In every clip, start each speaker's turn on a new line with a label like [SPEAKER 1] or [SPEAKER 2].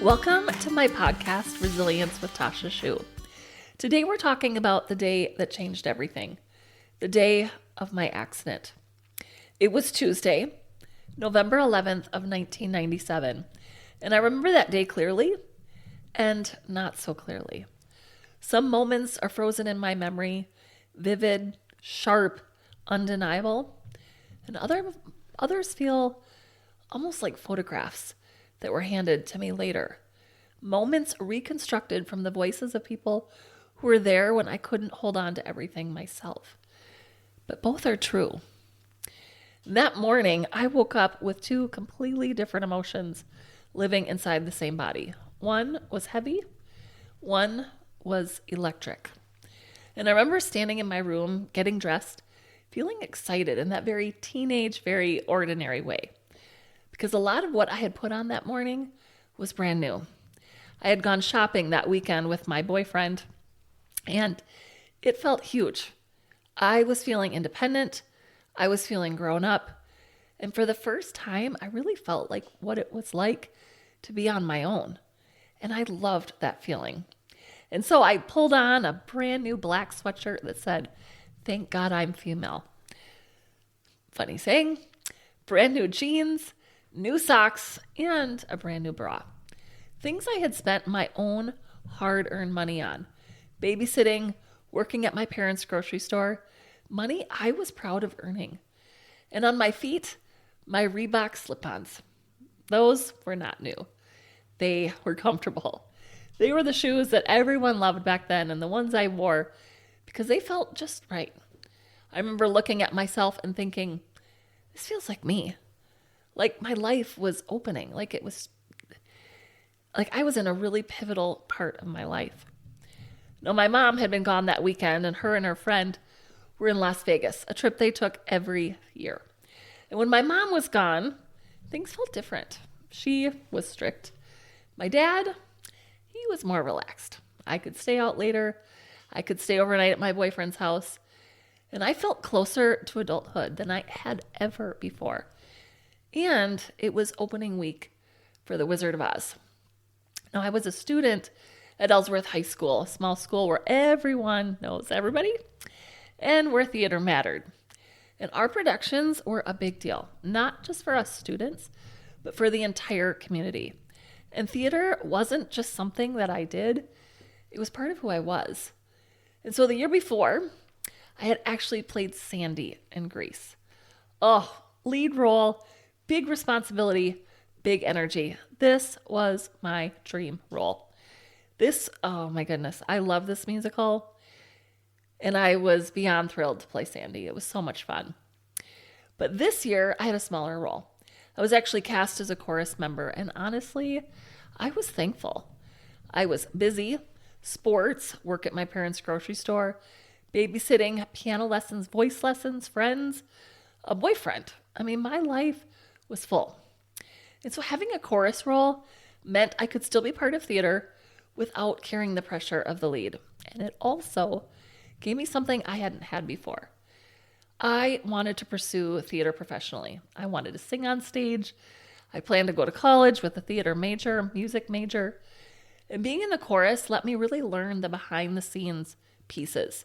[SPEAKER 1] Welcome to my podcast, Resilience with Tasha Schuh. Today we're talking about the day that changed everything, the day of my accident. It was Tuesday, November 11th of 1997, and I remember that day clearly and not so clearly. Some moments are frozen in my memory, vivid, sharp, undeniable, and others feel almost like photographs that were handed to me later. Moments reconstructed from the voices of people who were there when I couldn't hold on to everything myself. But both are true. That morning, I woke up with two completely different emotions living inside the same body. One was heavy, one was electric. And I remember standing in my room, getting dressed, feeling excited in that very teenage, very ordinary way. Because a lot of what I had put on that morning was brand new. I had gone shopping that weekend with my boyfriend, and it felt huge. I was feeling independent. I was feeling grown up. And for the first time, I really felt like what it was like to be on my own. And I loved that feeling. And so I pulled on a brand new black sweatshirt that said, "Thank God I'm female." Funny saying, brand new jeans, new socks, and a brand new bra. Things I had spent my own hard-earned money on. Babysitting, working at my parents' grocery store, money I was proud of earning. And on my feet, my Reebok slip-ons. Those were not new. They were comfortable. They were the shoes that everyone loved back then and the ones I wore because they felt just right. I remember looking at myself and thinking, this feels like me. Like my life was opening, like I was in a really pivotal part of my life. No, my mom had been gone that weekend, and her friend were in Las Vegas, a trip they took every year. And when my mom was gone, things felt different. She was strict. My dad, he was more relaxed. I could stay out later. I could stay overnight at my boyfriend's house. And I felt closer to adulthood than I had ever before. And it was opening week for The Wizard of Oz. Now, I was a student at Ellsworth High School, a small school where everyone knows everybody and where theater mattered. And our productions were a big deal, not just for us students, but for the entire community. And theater wasn't just something that I did, it was part of who I was. And so the year before, I had actually played Sandy in Grease. Oh, lead role, big responsibility, big energy. This was my dream role. Oh my goodness, I love this musical. And I was beyond thrilled to play Sandy. It was so much fun. But this year, I had a smaller role. I was actually cast as a chorus member, and honestly, I was thankful. I was busy, sports, work at my parents' grocery store, babysitting, piano lessons, voice lessons, friends, a boyfriend. My life was full. And so having a chorus role meant I could still be part of theater without carrying the pressure of the lead. And it also gave me something I hadn't had before. I wanted to pursue theater professionally. I wanted to sing on stage. I planned to go to college with a theater major, music major. And being in the chorus let me really learn the behind the scenes pieces,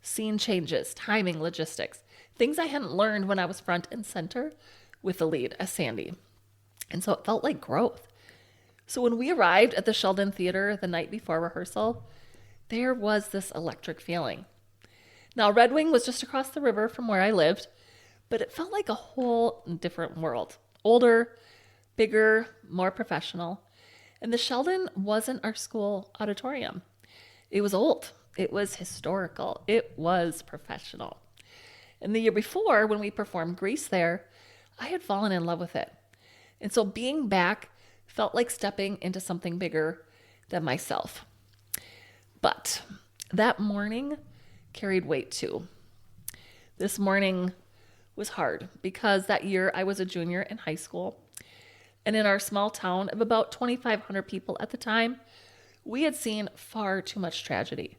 [SPEAKER 1] scene changes, timing, logistics, things I hadn't learned when I was front and center with the lead as Sandy. And so it felt like growth. So when we arrived at the Sheldon Theatre the night before rehearsal, there was this electric feeling. Now, Red Wing was just across the river from where I lived, but it felt like a whole different world. Older, bigger, more professional. And the Sheldon wasn't our school auditorium. It was old. It was historical. It was professional. And the year before, when we performed Grease there, I had fallen in love with it. And so being back felt like stepping into something bigger than myself. But that morning carried weight too. This morning was hard because that year I was a junior in high school. And in our small town of about 2,500 people at the time, we had seen far too much tragedy.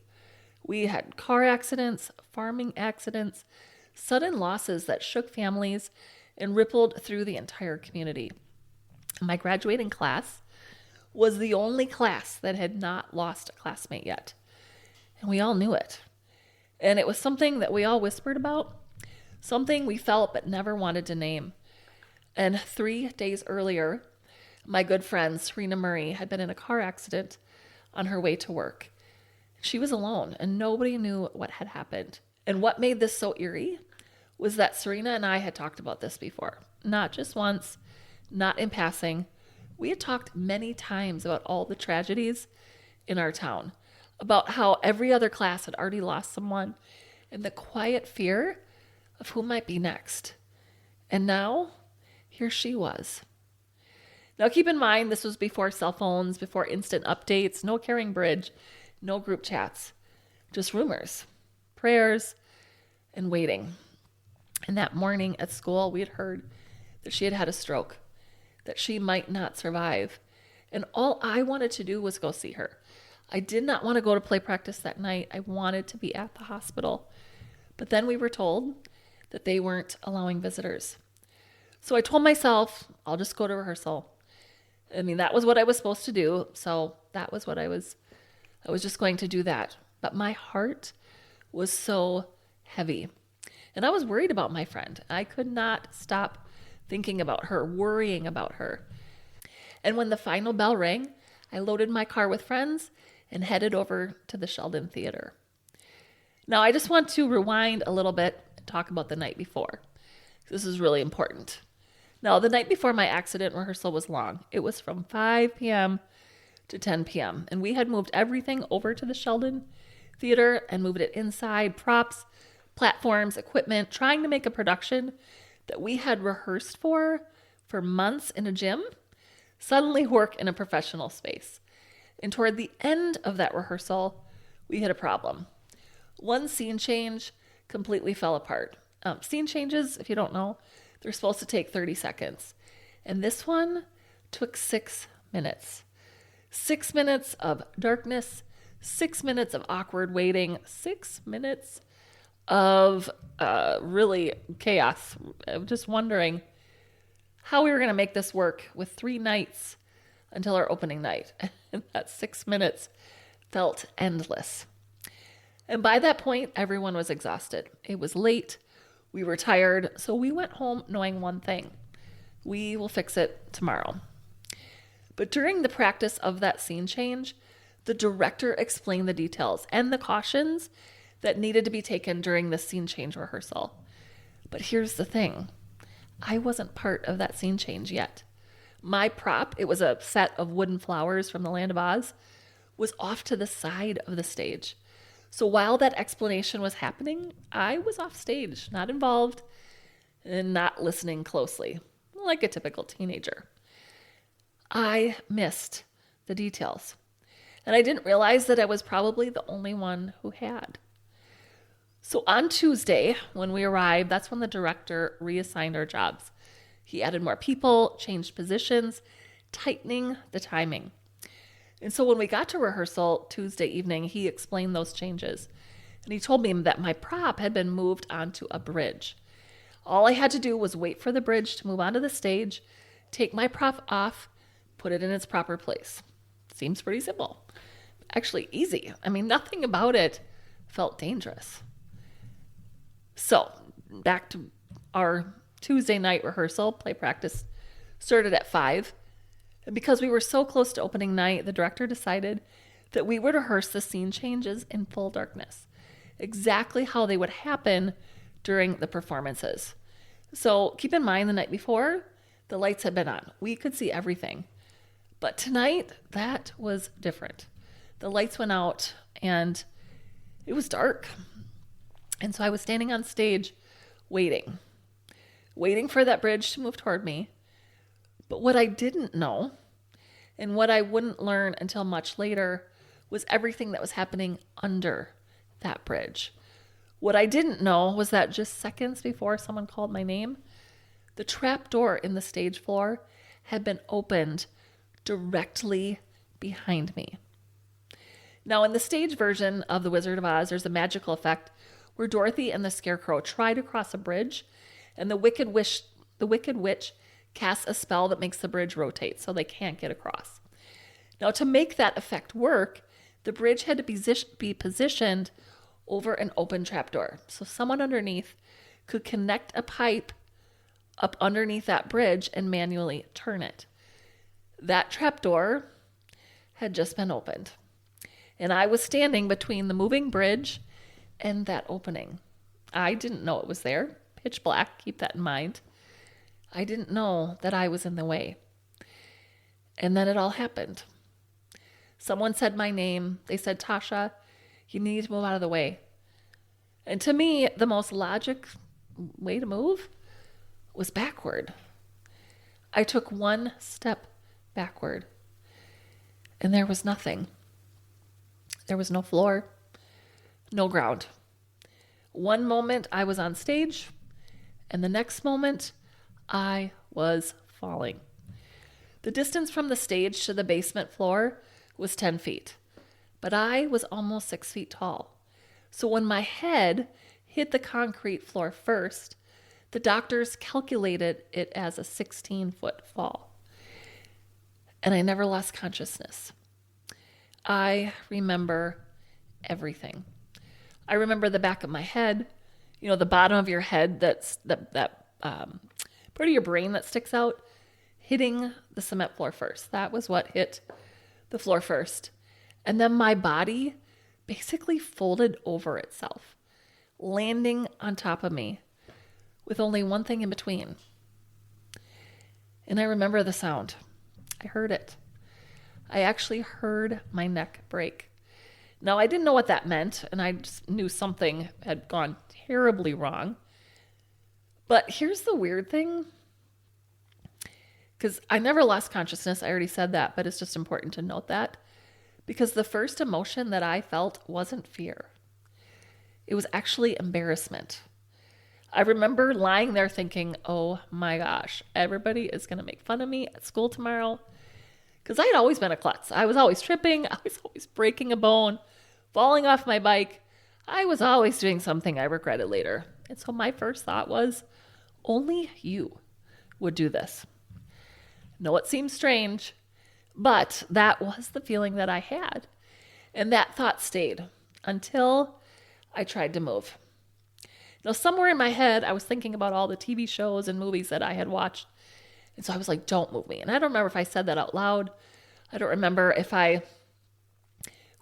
[SPEAKER 1] We had car accidents, farming accidents, sudden losses that shook families and rippled through the entire community. My graduating class was the only class that had not lost a classmate yet. And we all knew it. And it was something that we all whispered about, something we felt but never wanted to name. And 3 days earlier, my good friend Serena Murray had been in a car accident on her way to work. She was alone and nobody knew what had happened. And what made this so eerie was that Serena and I had talked about this before. Not just once, not in passing. We had talked many times about all the tragedies in our town, about how every other class had already lost someone, and the quiet fear of who might be next. And now, here she was. Now keep in mind, this was before cell phones, before instant updates, no carrying bridge, no group chats, just rumors, prayers, and waiting. And that morning at school, we had heard that she had had a stroke, that she might not survive. And all I wanted to do was go see her. I did not want to go to play practice that night. I wanted to be at the hospital. But then we were told that they weren't allowing visitors. So I told myself, I'll just go to rehearsal. I mean, that was what I was supposed to do. So that was what I was just going to do that. But my heart was so heavy. And I was worried about my friend. I could not stop thinking about her, worrying about her. And when the final bell rang, I loaded my car with friends and headed over to the Sheldon Theatre. Now, I just want to rewind a little bit and talk about the night before. This is really important. Now, the night before my accident, rehearsal was long. It was from 5 p.m. to 10 p.m. And we had moved everything over to the Sheldon Theatre and moved it inside, props, platforms, equipment, trying to make a production that we had rehearsed for months in a gym, suddenly work in a professional space. And toward the end of that rehearsal, we had a problem. One scene change completely fell apart. Scene changes, if you don't know, they're supposed to take 30 seconds. And this one took 6 minutes. 6 minutes of darkness, 6 minutes of awkward waiting, 6 minutes of really chaos. I'm just wondering how we were going to make this work with 3 nights until our opening night. And that 6 minutes felt endless. And by that point, everyone was exhausted. It was late. We were tired. So we went home knowing one thing. We will fix it tomorrow. But during the practice of that scene change, the director explained the details and the cautions that needed to be taken during the scene change rehearsal. But here's the thing. I wasn't part of that scene change yet. My prop, it was a set of wooden flowers from the Land of Oz, was off to the side of the stage. So while that explanation was happening, I was off stage, not involved, and not listening closely, like a typical teenager. I missed the details, and I didn't realize that I was probably the only one who had. So on Tuesday, when we arrived, that's when the director reassigned our jobs. He added more people, changed positions, tightening the timing. And so when we got to rehearsal Tuesday evening, he explained those changes. And he told me that my prop had been moved onto a bridge. All I had to do was wait for the bridge to move onto the stage, take my prop off, put it in its proper place. Seems pretty simple. Actually easy. I mean, nothing about it felt dangerous. So back to our Tuesday night rehearsal, play practice started at 5. And because we were so close to opening night, the director decided that we would rehearse the scene changes in full darkness, exactly how they would happen during the performances. So keep in mind, the night before, the lights had been on. We could see everything. But tonight, that was different. The lights went out and it was dark. And so I was standing on stage waiting for that bridge to move toward me. But what I didn't know, and what I wouldn't learn until much later, was everything that was happening under that bridge. What I didn't know was that just seconds before someone called my name, the trap door in the stage floor had been opened directly behind me. Now, in the stage version of The Wizard of Oz, there's a magical effect where Dorothy and the Scarecrow try to cross a bridge, and the Wicked Witch casts a spell that makes the bridge rotate so they can't get across. Now, to make that effect work, the bridge had to be positioned over an open trapdoor. So someone underneath could connect a pipe up underneath that bridge and manually turn it. That trapdoor had just been opened, and I was standing between the moving bridge and that opening. I didn't know it was there. Pitch black, keep that in mind. I didn't know that I was in the way. And then it all happened. Someone said my name. They said, Tasha, you need to move out of the way. And to me, the most logic way to move was backward. I took one step backward, and there was nothing. There was no floor, no ground. One moment I was on stage, and the next moment I was falling. The distance from the stage to the basement floor was 10 feet, but I was almost 6 feet tall. So when my head hit the concrete floor first, the doctors calculated it as a 16-foot fall. And I never lost consciousness. I remember everything. I remember the back of my head, the bottom of your head, that's that part of your brain that sticks out, hitting the cement floor first. That was what hit the floor first. And then my body basically folded over itself, landing on top of me with only one thing in between. And I remember the sound. I heard it. I actually heard my neck break. Now, I didn't know what that meant, and I just knew something had gone terribly wrong. But here's the weird thing, because I never lost consciousness. I already said that, but it's just important to note that, because the first emotion that I felt wasn't fear. It was actually embarrassment. I remember lying there thinking, oh my gosh, everybody is going to make fun of me at school tomorrow. Because I had always been a klutz. I was always tripping. I was always breaking a bone, falling off my bike. I was always doing something I regretted later. And so my first thought was, only you would do this. No, it seems strange, but that was the feeling that I had. And that thought stayed until I tried to move. Somewhere in my head, I was thinking about all the TV shows and movies that I had watched. And so I was like, don't move me. And I don't remember if I said that out loud. I don't remember if I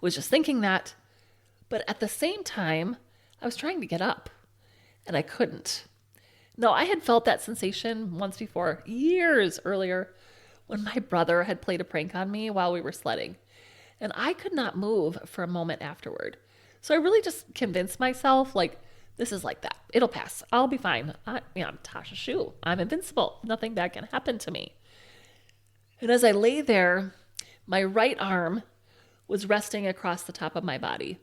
[SPEAKER 1] was just thinking that. But at the same time, I was trying to get up, and I couldn't. No, I had felt that sensation once before, years earlier, when my brother had played a prank on me while we were sledding. And I could not move for a moment afterward. So I really just convinced myself, this is like that. It'll pass. I'll be fine. I'm Tasha Schuh. I'm invincible. Nothing bad can happen to me. And as I lay there, my right arm was resting across the top of my body.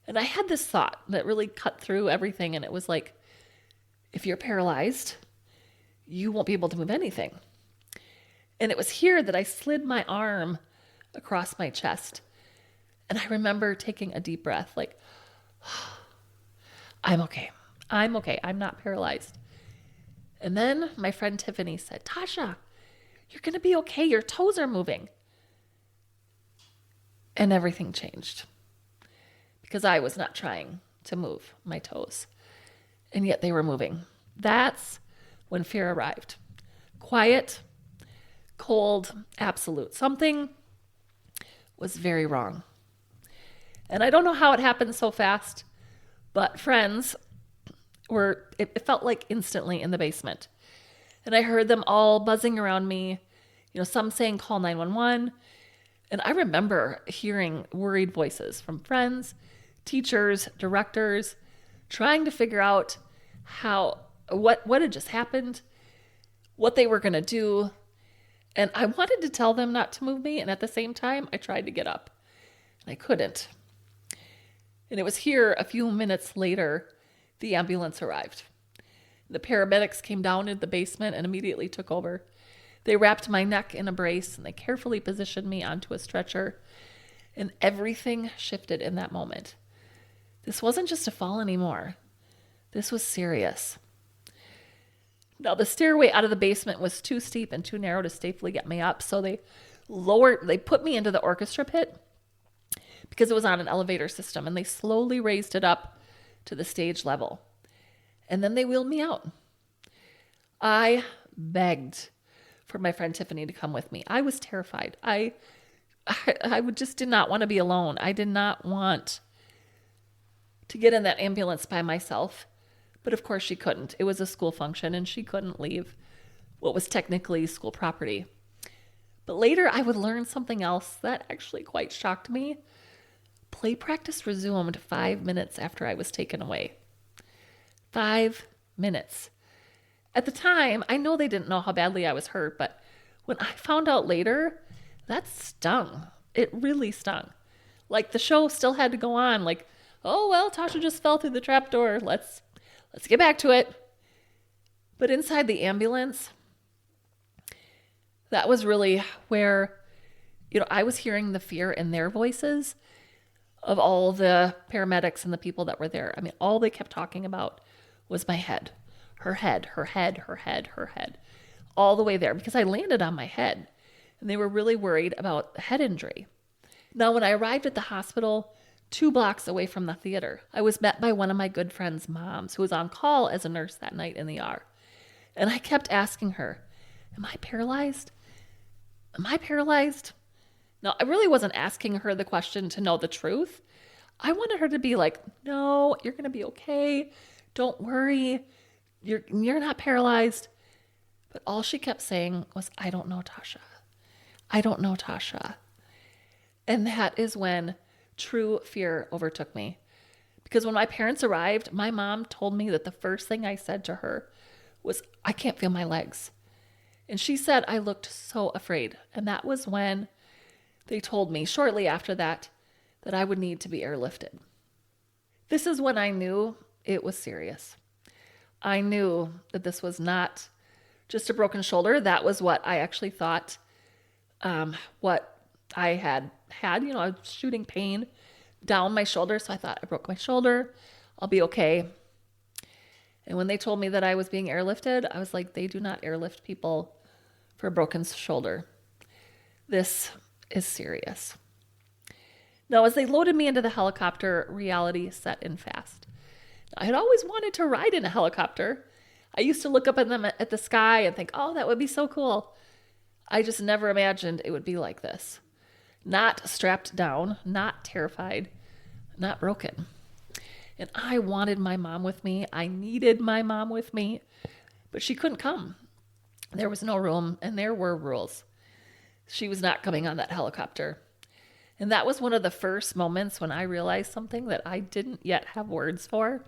[SPEAKER 1] And I had this thought that really cut through everything. And it was like, if you're paralyzed, you won't be able to move anything. And it was here that I slid my arm across my chest. And I remember taking a deep breath, I'm okay. I'm okay. I'm not paralyzed. And then my friend Tiffany said, Tasha, you're going to be okay. Your toes are moving. And everything changed because I was not trying to move my toes. And yet they were moving. That's when fear arrived. Quiet, cold, absolute. Something was very wrong. And I don't know how it happened so fast, but friends it felt like instantly in the basement. And I heard them all buzzing around me, some saying call 911. And I remember hearing worried voices from friends, teachers, directors, trying to figure out what had just happened, what they were going to do. And I wanted to tell them not to move me. And at the same time, I tried to get up and I couldn't. And it was here a few minutes later, the ambulance arrived. The paramedics came down into the basement and immediately took over. They wrapped my neck in a brace and they carefully positioned me onto a stretcher. And everything shifted in that moment. This wasn't just a fall anymore. This was serious. Now, the stairway out of the basement was too steep and too narrow to safely get me up, so they they put me into the orchestra pit because it was on an elevator system, and they slowly raised it up to the stage level. And then they wheeled me out. I begged for my friend Tiffany to come with me. I was terrified. I just did not want to be alone. I did not want to get in that ambulance by myself. But of course she couldn't. It was a school function and she couldn't leave what was technically school property. But later I would learn something else that actually quite shocked me. Play practice resumed 5 minutes after I was taken away. 5 minutes. At the time, I know they didn't know how badly I was hurt, but when I found out later, that stung. It really stung. Like the show still had to go on. Like, oh, well, Tasha just fell through the trapdoor. Let's get back to it. But inside the ambulance, that was really where, I was hearing the fear in their voices of all the paramedics and the people that were there. I mean, all they kept talking about was my head. Her head, her head, her head, her head. All the way there because I landed on my head. And they were really worried about head injury. Now, when I arrived at the hospital 2 blocks away from the theater, I was met by one of my good friend's moms who was on call as a nurse that night in the ER. And I kept asking her, am I paralyzed? Am I paralyzed? No, I really wasn't asking her the question to know the truth. I wanted her to be like, no, you're going to be okay. Don't worry. You're not paralyzed. But all she kept saying was, I don't know, Tasha. I don't know, Tasha. And that is when true fear overtook me. Because when my parents arrived, my mom told me that the first thing I said to her was, I can't feel my legs. And she said I looked so afraid. And that was when they told me shortly after that I would need to be airlifted. This is when I knew it was serious. I knew that this was not just a broken shoulder. That was what I actually thought, what I had. I was shooting pain down my shoulder. So I thought I broke my shoulder. I'll be okay. And when they told me that I was being airlifted, I was like, they do not airlift people for a broken shoulder. This is serious. Now, as they loaded me into the helicopter, reality set in fast. I had always wanted to ride in a helicopter. I used to look up at the sky and think, oh, that would be so cool. I just never imagined it would be like this. Not strapped down, not terrified, not broken. And I wanted my mom with me. I needed my mom with me, but she couldn't come. There was no room and there were rules. She was not coming on that helicopter. And that was one of the first moments when I realized something that I didn't yet have words for.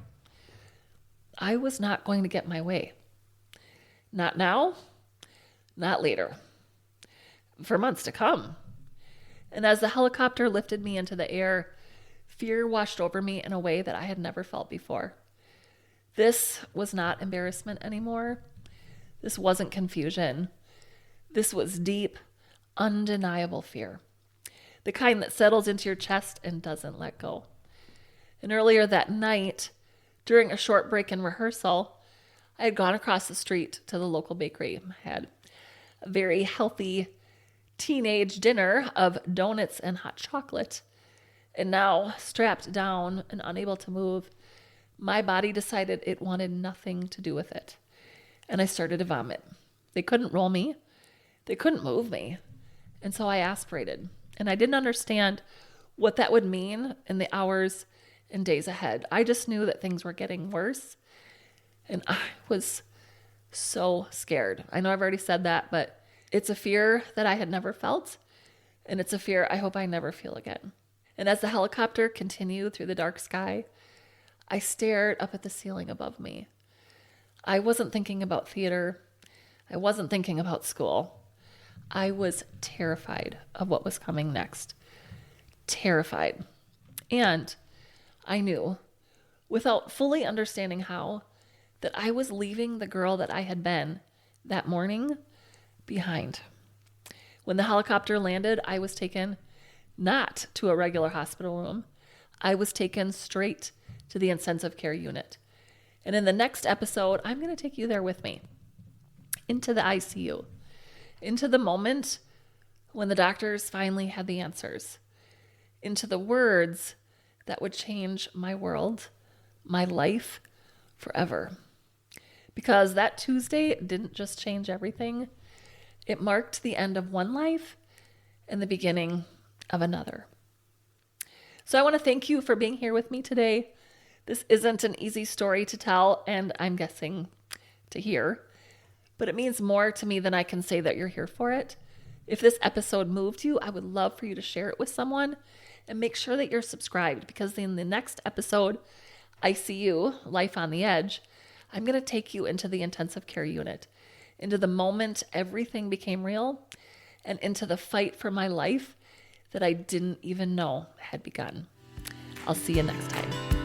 [SPEAKER 1] I was not going to get my way. Not now, not later. For months to come. And as the helicopter lifted me into the air, fear washed over me in a way that I had never felt before. This was not embarrassment anymore. This wasn't confusion. This was deep, undeniable fear. The kind that settles into your chest and doesn't let go. And earlier that night, during a short break in rehearsal, I had gone across the street to the local bakery. I had a very healthy teenage dinner of donuts and hot chocolate. And now, strapped down and unable to move, my body decided it wanted nothing to do with it. And I started to vomit. They couldn't roll me. They couldn't move me. And so I aspirated. And I didn't understand what that would mean in the hours and days ahead. I just knew that things were getting worse. And I was so scared. I know I've already said that, but it's a fear that I had never felt. And it's a fear I hope I never feel again. And as the helicopter continued through the dark sky, I stared up at the ceiling above me. I wasn't thinking about theater. I wasn't thinking about school. I was terrified of what was coming next. Terrified. And I knew, without fully understanding how, that I was leaving the girl that I had been that morning behind. When the helicopter landed, I was taken not to a regular hospital room. I was taken straight to the intensive care unit. And in the next episode, I'm going to take you there with me, into the ICU, into the moment when the doctors finally had the answers, into the words that would change my world, my life forever. Because that Tuesday didn't just change everything, it marked the end of one life and the beginning of another. So I want to thank you for being here with me today. This isn't an easy story to tell, and I'm guessing to hear, but it means more to me than I can say that you're here for it. If this episode moved you, I would love for you to share it with someone and make sure that you're subscribed, because in the next episode, ICU, Life on the Edge, I'm going to take you into the intensive care unit, into the moment everything became real, and into the fight for my life that I didn't even know had begun. I'll see you next time.